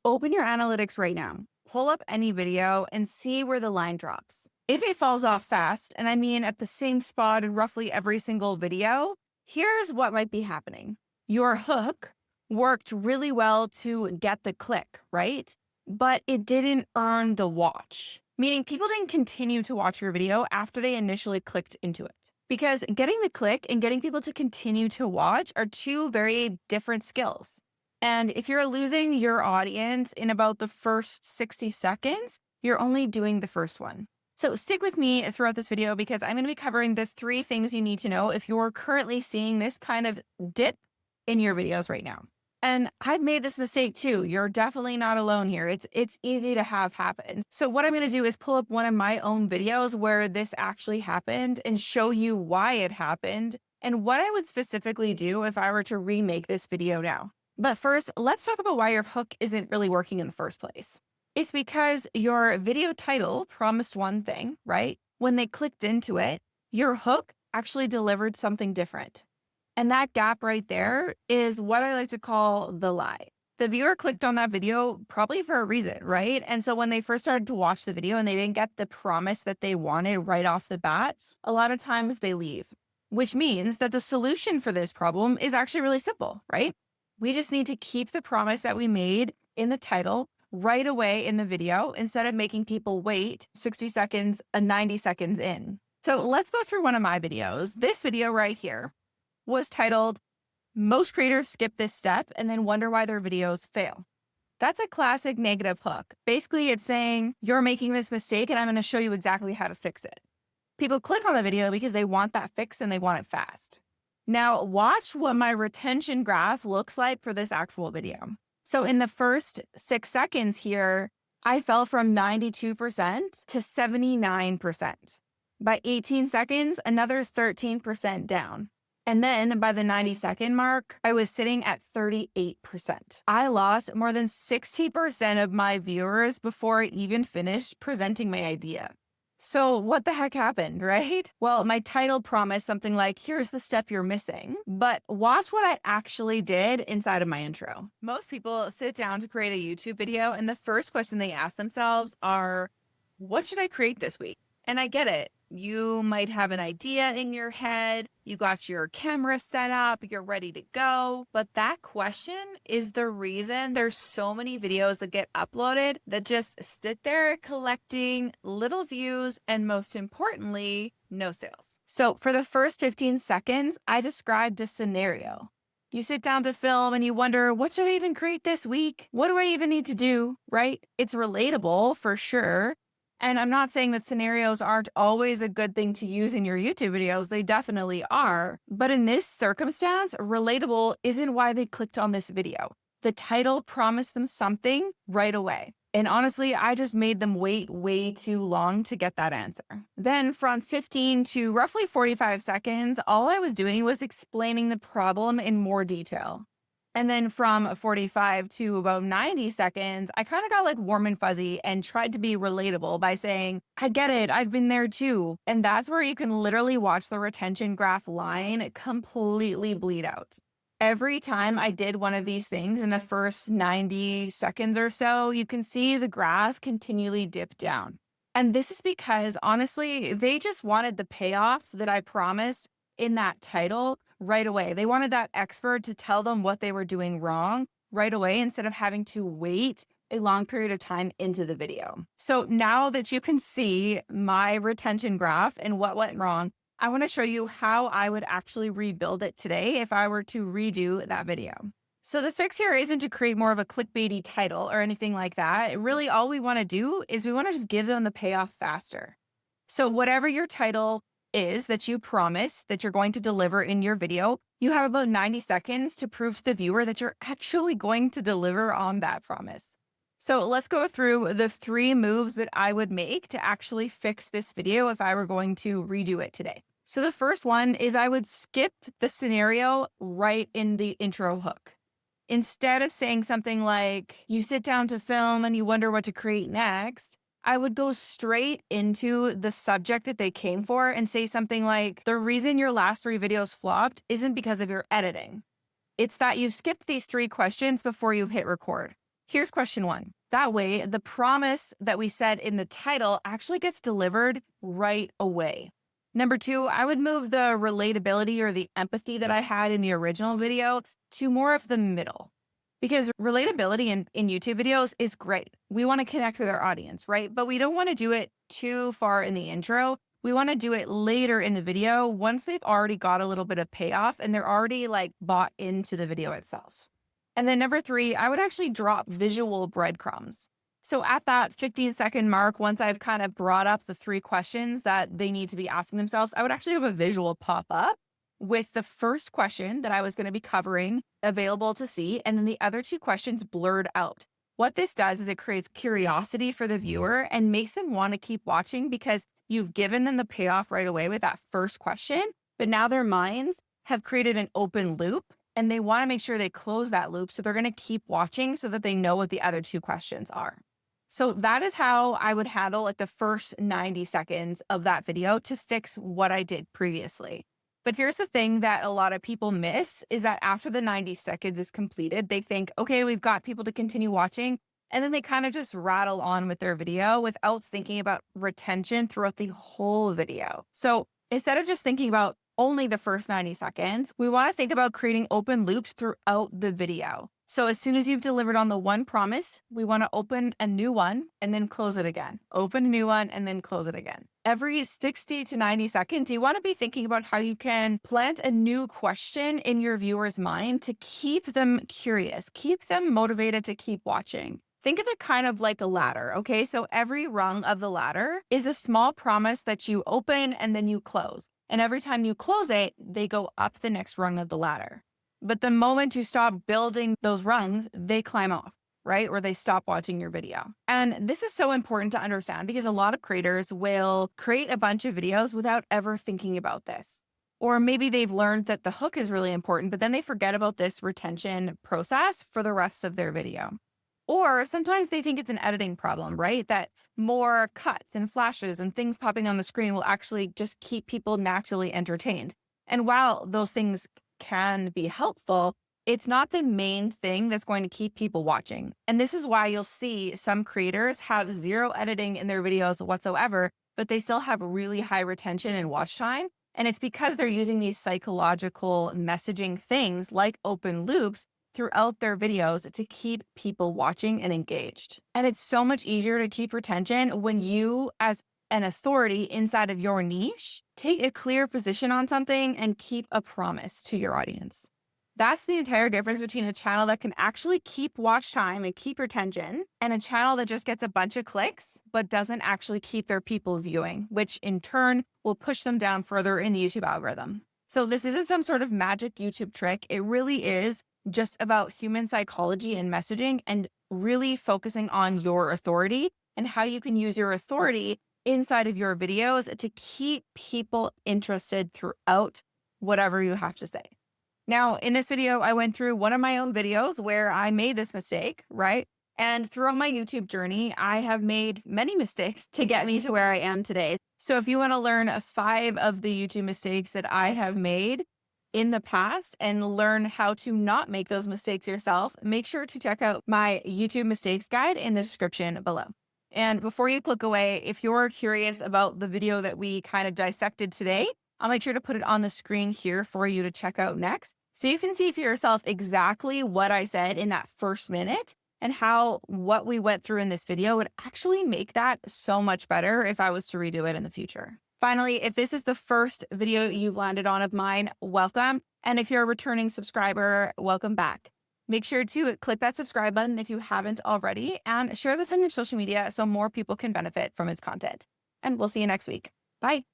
Open your analytics right now. Pull up any video and see where the line drops. If it falls off fast, and I mean at the same spot in roughly every single video, here's what might be happening. Your hook worked really well to get the click, right? But it didn't earn the watch, meaning people didn't continue to watch your video after they initially clicked into it. Because getting the click and getting people to continue to watch are two very different skills. And if you're losing your audience in about the first 60 seconds, you're only doing the first one. So stick with me throughout this video because I'm going to be covering the 3 things you need to know if you're currently seeing this kind of dip in your videos right now. And I've made this mistake too. You're definitely not alone here. It's easy to have happen. So what I'm going to do is pull up one of my own videos where this actually happened and show you why it happened and what I would specifically do if I were to remake this video now. But first, let's talk about why your hook isn't really working in the first place. It's because your video title promised one thing, right? When they clicked into it, your hook actually delivered something different. And that gap right there is what I like to call the lie. The viewer clicked on that video probably for a reason, right? And so when they first started to watch the video and they didn't get the promise that they wanted right off the bat, a lot of times they leave, which means that the solution for this problem is actually really simple, right? We just need to keep the promise that we made in the title right away in the video instead of making people wait 60 seconds and 90 seconds in. So let's go through one of my videos. This video right here was titled, "Most creators skip this step and then wonder why their videos fail." That's a classic negative hook. Basically, it's saying, you're making this mistake and I'm going to show you exactly how to fix it. People click on the video because they want that fix and they want it fast. Now, watch what my retention graph looks like for this actual video. So in the first 6 seconds here, I fell from 92% to 79%. By 18 seconds, another 13% down. And then by the 90-second mark, I was sitting at 38%. I lost more than 60% of my viewers before I even finished presenting my idea. So what the heck happened, right? Well, my title promised something like, here's the step you're missing, but watch what I actually did inside of my intro. Most people sit down to create a YouTube video and the first question they ask themselves are, what should I create this week? And I get it. You might have an idea in your head, you got your camera set up, you're ready to go. But that question is the reason there's so many videos that get uploaded that just sit there collecting little views and most importantly, no sales. So for the first 15 seconds, I described a scenario. You sit down to film and you wonder, what should I even create this week? What do I even need to do, right? It's relatable for sure. And I'm not saying that scenarios aren't always a good thing to use in your YouTube videos. They definitely are. But in this circumstance, relatable isn't why they clicked on this video. The title promised them something right away. And honestly, I just made them wait way too long to get that answer. Then from 15 to roughly 45 seconds, all I was doing was explaining the problem in more detail. And then from 45 to about 90 seconds, I kind of got like warm and fuzzy and tried to be relatable by saying, I get it, I've been there too. And that's where you can literally watch the retention graph line completely bleed out. Every time I did one of these things in the first 90 seconds or so, you can see the graph continually dip down. And this is because honestly, they just wanted the payoff that I promised in that title right away. They wanted that expert to tell them what they were doing wrong right away instead of having to wait a long period of time into the video. So now that you can see my retention graph and what went wrong, I want to show you how I would actually rebuild it today if I were to redo that video. So the fix here isn't to create more of a clickbaity title or anything like that. Really, all we want to do is we want to just give them the payoff faster. So whatever your title is that you promise that you're going to deliver in your video, you have about 90 seconds to prove to the viewer that you're actually going to deliver on that promise. So let's go through the 3 moves that I would make to actually fix this video if I were going to redo it today. So the first one is I would skip the scenario right in the intro hook. Instead of saying something like, you sit down to film and you wonder what to create next, I would go straight into the subject that they came for and say something like, the reason your last 3 videos flopped isn't because of your editing. It's that you skipped these 3 questions before you hit record. Here's question 1. That way, the promise that we said in the title actually gets delivered right away. Number 2, I would move the relatability or the empathy that I had in the original video to more of the middle. Because relatability in YouTube videos is great. We want to connect with our audience, right? But we don't want to do it too far in the intro. We want to do it later in the video once they've already got a little bit of payoff and they're already like bought into the video itself. And then number 3, I would actually drop visual breadcrumbs. So at that 15-second mark, once I've kind of brought up the 3 questions that they need to be asking themselves, I would actually have a visual pop up with the first question that I was going to be covering available to see, and then the other 2 questions blurred out. What this does is it creates curiosity for the viewer and makes them want to keep watching because you've given them the payoff right away with that first question, but now their minds have created an open loop and they want to make sure they close that loop. So they're going to keep watching so that they know what the other 2 questions are. So that is how I would handle like the first 90 seconds of that video to fix what I did previously. But here's the thing that a lot of people miss is that after the 90 seconds is completed, they think, okay, we've got people to continue watching. And then they kind of just rattle on with their video without thinking about retention throughout the whole video. So instead of just thinking about only the first 90 seconds, we want to think about creating open loops throughout the video. So as soon as you've delivered on the one promise, we want to open a new one and then close it again. Open a new one and then close it again. Every 60 to 90 seconds, you want to be thinking about how you can plant a new question in your viewer's mind to keep them curious, keep them motivated to keep watching. Think of it kind of like a ladder, okay? So every rung of the ladder is a small promise that you open and then you close. And every time you close it, they go up the next rung of the ladder. But the moment you stop building those rungs, they climb off, right? Or they stop watching your video. And this is so important to understand because a lot of creators will create a bunch of videos without ever thinking about this. Or maybe they've learned that the hook is really important, but then they forget about this retention process for the rest of their video. Or sometimes they think it's an editing problem, right? That more cuts and flashes and things popping on the screen will actually just keep people naturally entertained. And while those things can be helpful, it's not the main thing that's going to keep people watching. And this is why you'll see some creators have 0 editing in their videos whatsoever, but they still have really high retention and watch time. And it's because they're using these psychological messaging things like open loops throughout their videos to keep people watching and engaged. And it's so much easier to keep retention when you, as an authority inside of your niche, take a clear position on something and keep a promise to your audience. That's the entire difference between a channel that can actually keep watch time and keep retention and a channel that just gets a bunch of clicks but doesn't actually keep their people viewing, which in turn will push them down further in the YouTube algorithm. So this isn't some sort of magic YouTube trick. It really is just about human psychology and messaging and really focusing on your authority and how you can use your authority inside of your videos to keep people interested throughout whatever you have to say. Now, in this video, I went through one of my own videos where I made this mistake, right? And throughout my YouTube journey, I have made many mistakes to get me to where I am today. So if you want to learn 5 of the YouTube mistakes that I have made in the past and learn how to not make those mistakes yourself, make sure to check out my YouTube mistakes guide in the description below. And before you click away, if you're curious about the video that we kind of dissected today, I'll make sure to put it on the screen here for you to check out next. So you can see for yourself exactly what I said in that first minute and how what we went through in this video would actually make that so much better if I was to redo it in the future. Finally, if this is the first video you've landed on of mine, welcome. And if you're a returning subscriber, welcome back. Make sure to click that subscribe button if you haven't already and share this on your social media so more people can benefit from its content. And we'll see you next week. Bye.